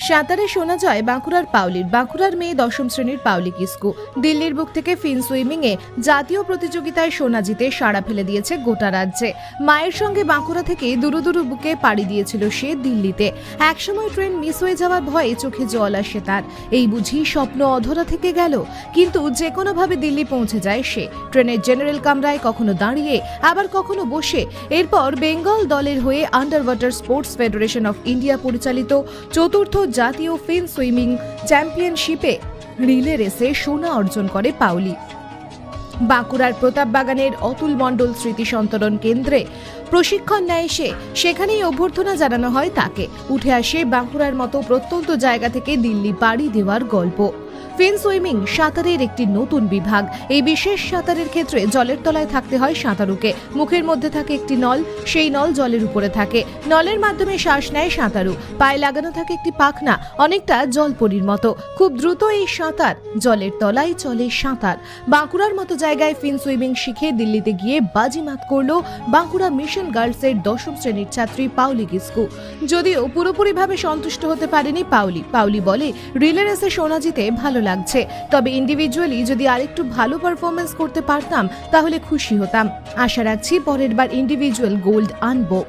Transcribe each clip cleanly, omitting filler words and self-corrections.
সাঁতারে শোনা যায় বাঁকুড়ার পাউলির। বাঁকুড়ার মেয়ে 10ম শ্রেণীর পাউলি কিস্কু দিল্লির বুক থেকে ফিন সুইমিংয়ে জাতীয় প্রতিযোগিতায় সোনা জিতে সাড়া ফেলে দিয়েছে গোটা রাজ্যে। মায়ের সঙ্গে বাঁকুড়া থেকে দুরু বুকে পাড়ি দিয়েছিল সে দিল্লিতে। একসময় ট্রেন মিস হয়ে যাওয়ার ভয়ে চোখে জল আসে তার। এই বুঝি স্বপ্ন অধরা থেকে গেল, কিন্তু যে কোনোভাবে দিল্লি পৌঁছে যায় সে। ট্রেনের জেনারেল কামরায় কখনো দাঁড়িয়ে আবার কখনো বসে। এরপর বেঙ্গল দলের হয়ে under water sports federation of India পরিচালিত চতুর্থ জাতীয় ফিন সুইমিং চ্যাম্পিয়নশিপে রিলে রেসে সোনা অর্জন করে পাউলি। বাঁকুড়ার প্রতাপবাগানের অতুল মণ্ডল স্মৃতি সন্তরণ কেন্দ্রে প্রশিক্ষণ নেয় সে। সেখানেই অভ্যর্থনা জানানো হয় তাকে। উঠে আসে বাঁকুড়ার মতো প্রত্যন্ত জায়গা থেকে দিল্লি পাড়ি দেওয়ার গল্প। ফিন সুইমিং সাঁতারের একটি নতুন বিভাগ। এই বিশেষ সাঁতারের ক্ষেত্রে জলের তলায় থাকতে হয় সাঁতারুকে। মুখের মধ্যে থাকে একটি নল, সেই নল জলের উপরে থাকে। নলের মাধ্যমে শ্বাস নেয় সাঁতারু। পায়ে লাগানো থাকে একটি পাখনা, অনেকটা জলপরীর মতো। খুব দ্রুত এই সাঁতার, জলের তলায় চলে সাঁতার। বাঁকুড়ার মতো জায়গায় ফিন সুইমিং শিখে দিল্লিতে গিয়ে বাজিমাত করল বাঁকুড়া মিশন গার্লসের 10ম শ্রেণীর ছাত্রী পাউলি কিস্কু। যদিও পুরোপুরিভাবে সন্তুষ্ট হতে পারেনি পাউলি বলে, রিলে রেসে সোনা জিতে ভালো লাগছে, তবে ইন্ডিভিজুয়ালি যদি আরেকটু ভালো পারফরমেন্স করতে পারতাম তাহলে খুশি হতাম। আশা রাখছি পরের বার ইন্ডিভিজুয়াল গোল্ড আনবো।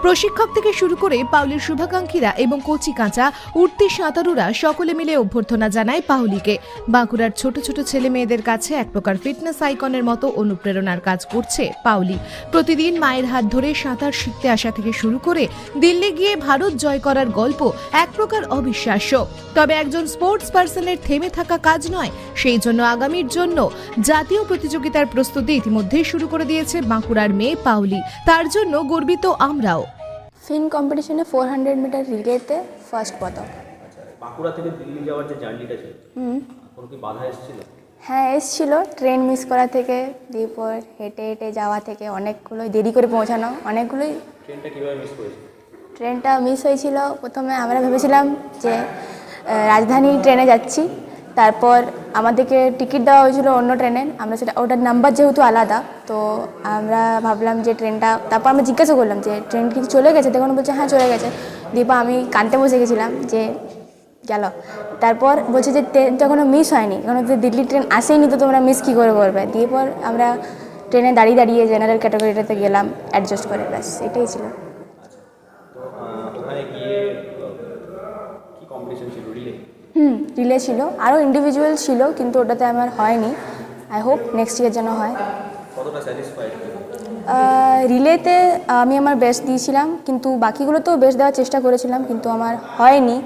প্রশিক্ষক থেকে শুরু করে পাউলির শুভাকাঙ্ক্ষীরা এবং কচি কাঁচা উঠতি সাঁতারুরা সকলে মিলে অভ্যর্থনা জানায় পাউলিকে। বাঁকুড়ার ছোট ছোট ছেলে মেয়েদের কাছে এক প্রকার ফিটনেস আইকনের মতো অনুপ্রেরণার কাজ করছে পাউলি। প্রতিদিন মায়ের হাত ধরে সাঁতার শিখতে আসা থেকে শুরু করে দিল্লি গিয়ে ভারত জয় করার গল্প এক প্রকার অবিশ্বাস্য। তবে একজন স্পোর্টস পার্সনের থেমে থাকা কাজ নয়, সেই জন্য আগামীর জন্য জাতীয় প্রতিযোগিতার প্রস্তুতি ইতিমধ্যেই শুরু করে দিয়েছে বাঁকুড়ার মেয়ে পাউলি। তার জন্য গর্বিত আমরাও। ফিন কম্পিটিশনে 400 মিটার রিলেতে ফার্স্ট পদক। বাঁকুড়া থেকে দিল্লি যাওয়ার যে জার্নিটা ছিল, কোনো কি বাধা এসেছিল? হ্যাঁ এসেছিল, ট্রেন মিস করা থেকে এরপর হেঁটে হেঁটে যাওয়া থেকে অনেকগুলোই দেরি করে পৌঁছানো, অনেকগুলোই। ট্রেনটা কীভাবে মিস করেছিল? ট্রেনটা মিস হয়েছিল, প্রথমে আমরা ভেবেছিলাম যে রাজধানী ট্রেনে যাচ্ছি, তারপর আমাদেরকে টিকিট দেওয়া হয়েছিল অন্য ট্রেনের। আমরা সেটা, ওটার নাম্বার যেহেতু আলাদা, তো আমরা ভাবলাম যে ট্রেনটা, তারপর আমরা জিজ্ঞাসা করলাম যে ট্রেন কি চলে গেছে, তখন বলছে হ্যাঁ চলে গেছে। দীপা আমি কানতে বসে গেছিলাম যে গেল। তারপর বলছে যে ট্রেনটা এখনও মিস হয়নি, এখনও তো দিল্লি ট্রেন আসেইনি, তো তোমরা মিস কী করে করবে। দিয়ে পর আমরা ট্রেনে দাঁড়িয়ে দাঁড়িয়ে জেনারেল ক্যাটাগরিটাতে গেলাম অ্যাডজাস্ট করে, ব্যাস এটাই ছিল। ওখানে গিয়ে কি কম্পিটিশন ছিল? রিলে ছিল, আরও ইন্ডিভিজুয়াল ছিল, কিন্তু ওটাতে আমার হয়নি। আই হোপ নেক্সট ইয়ার যেন হয়। কতটা স্যাটিসফাইড? রিলেতে আমি আমার বেস্ট দিয়েছিলাম, কিন্তু বাকিগুলোতেও বেস্ট দেওয়ার চেষ্টা করেছিলাম, কিন্তু আমার হয়নি।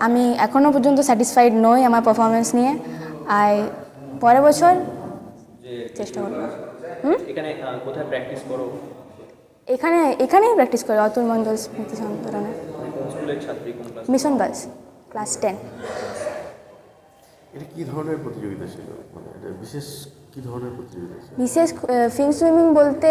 আমি এখনও পর্যন্ত স্যাটিসফাইড নই আমার পারফরমেন্স নিয়ে। আর পরের বছর চেষ্টা করব। এখানে কোথায় প্র্যাকটিস করো? এখানেই প্র্যাকটিস করি, অতুল মণ্ডল স্মৃতি সন্তরণে। কোন স্কুলের ছাত্রী, কোন ক্লাস? Mission girls, class 10। এটা কী ধরনের প্রতিযোগিতা ছিল, মানে এটা বিশেষ কী ধরনের প্রতিযোগিতা ছিল? বিশেষ ফিন সুইমিং বলতে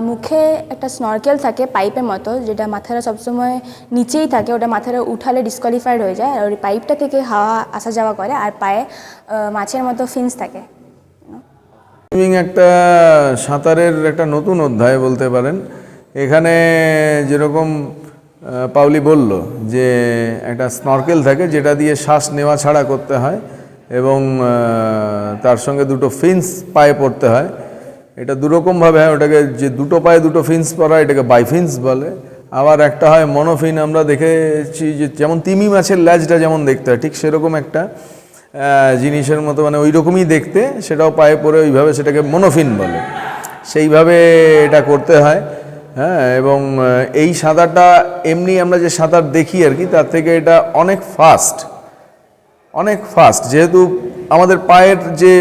মুখে একটা স্নরকেল থাকে পাইপের মতো, যেটা মাথাটা সবসময় নিচেই থাকে, ওটা মাথাটা উঠালে ডিসকোয়ালিফাইড হয়ে যায়, আর ওই পাইপটা থেকে হাওয়া আসা যাওয়া করে, আর পায়ে মাছের মতো ফিন্স থাকে। সুইমিং একটা সাঁতারের একটা নতুন অধ্যায় বলতে পারেন। এখানে যেরকম পাউলি বলল যে একটা স্নরকেল থাকে যেটা দিয়ে শ্বাস নেওয়া ছাড়া করতে হয়, এবং তার সঙ্গে দুটো ফিন্স পায়ে পড়তে হয়। এটা দুরকমভাবে হয়, ওটাকে যে দুটো পায়ে দুটো ফিন্স পরা এটাকে বাইফিন্স বলে। আবার একটা হয় মনোফিন, আমরা দেখেছি যে যেমন তিমি মাছের ল্যাজটা যেমন দেখতে হয় ঠিক সেরকম একটা জিনিসের মতো, মানে ওই রকমই দেখতে, সেটাও পায়ে পড়ে ওইভাবে, সেটাকে মনোফিন বলে। সেইভাবে এটা করতে হয়। হ্যাঁ, এবং এই সাঁতারটা এমনি আমরা যে সাঁতার দেখি আর কি, তার থেকে এটা অনেক ফাস্ট, যেহেতু আমাদের পায়ের যে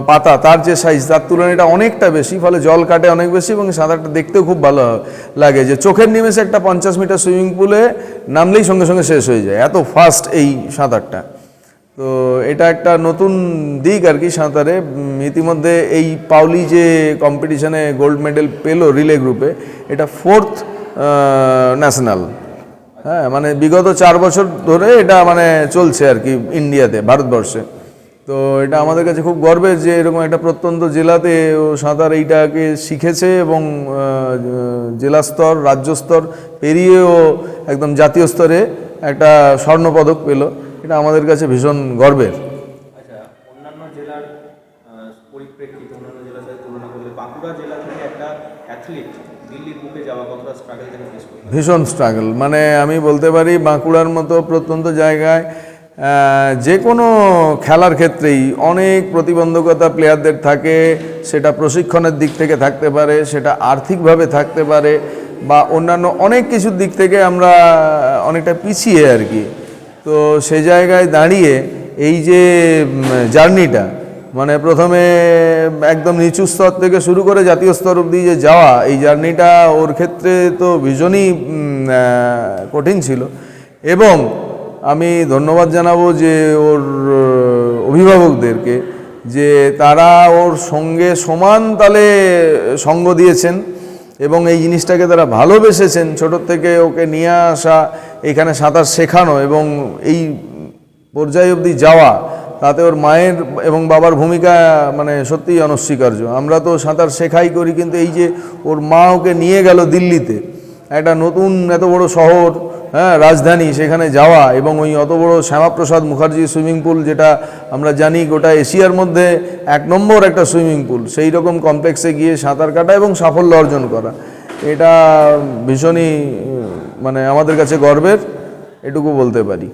পাতা তার যে সাইজ তার তুলনায় এটা অনেকটা বেশি, ফলে জল কাটে অনেক বেশি, এবং সাঁতারটা দেখতেও খুব ভালো লাগে। যে চোখের নিমেষে একটা 50 মিটার সুইমিং পুলে নামলেই সঙ্গে সঙ্গে শেষ হয়ে যায়, এত ফাস্ট এই সাঁতারটা। তো এটা একটা নতুন দিক আর কি সাঁতারে। ইতিমধ্যে এই পাউলি যে কম্পিটিশনে গোল্ড মেডেল পেলো রিলে গ্রুপে, এটা 4th ন্যাশনাল। হ্যাঁ, মানে বিগত 4 বছর ধরে এটা মানে চলছে আর কি ইন্ডিয়াতে, ভারতবর্ষে। তো এটা আমাদের কাছে খুব গর্বের যে এরকম একটা প্রত্যন্ত জেলাতে ও সাঁতার এইটাকে শিখেছে এবং জেলা স্তর রাজ্য স্তর পেরিয়েও একদম জাতীয় স্তরে একটা স্বর্ণপদক পেল। এটা আমাদের কাছে ভীষণ গর্বের। আচ্ছা, অন্যান্য জেলার পরিপ্রেক্ষিতে অন্যান্য জেলার সাথে তুলনা করলে বাঁকুড়া জেলা থেকে একটা অ্যাথলিট দিল্লির বুকে যাওয়া কতটা স্ট্রাগল থেকে ফেস করতে হয়? ভীষণ স্ট্রাগল, মানে আমি বলতে পারি বাঁকুড়ার মতো প্রত্যন্ত জায়গায় যে কোনো খেলার ক্ষেত্রেই অনেক প্রতিবন্ধকতা প্লেয়ারদের থাকে, সেটা প্রশিক্ষণের দিক থেকে থাকতে পারে, সেটা আর্থিকভাবে থাকতে পারে, বা অন্যান্য অনেক কিছুর দিক থেকে আমরা অনেকটা পিছিয়ে আর কি। তো সে জায়গায় দাঁড়িয়ে এই যে জার্নিটা, মানে প্রথমে একদম নিচু স্তর থেকে শুরু করে জাতীয় স্তর অবধি যে যাওয়া, এই জার্নিটা ওর ক্ষেত্রে তো ভীষণই কঠিন ছিল। এবং আমি ধন্যবাদ জানাবো যে ওর অভিভাবকদেরকে, যে তারা ওর সঙ্গে সমান তালে সঙ্গ দিয়েছেন এবং এই জিনিসটাকে তারা ভালোবেসেছেন। ছোটোর থেকে ওকে নিয়ে আসা, এখানে সাঁতার শেখানো এবং এই পর্যায়ে অবধি যাওয়া, তাতে ওর মায়ের এবং বাবার ভূমিকা মানে সত্যিই অনস্বীকার্য। আমরা তো সাঁতার শেখাই করি, কিন্তু এই যে ওর মা ওকে নিয়ে গেল দিল্লিতে, একটা নতুন এত বড় শহর, হ্যাঁ রাজধানী, সেখানে যাওয়া এবং ওই অত বড় শ্যামাপ্রসাদ মুখার্জি সুইমিং পুল, যেটা আমরা জানি গোটা এশিয়ার মধ্যে 1 নম্বর একটা সুইমিং পুল, সেই রকম কমপ্লেক্সে গিয়ে সাঁতার কাটা এবং সাফল্য অর্জন করা, এটা ভীষণই মানে আমাদের কাছে গর্বের, এটুকু বলতে পারি।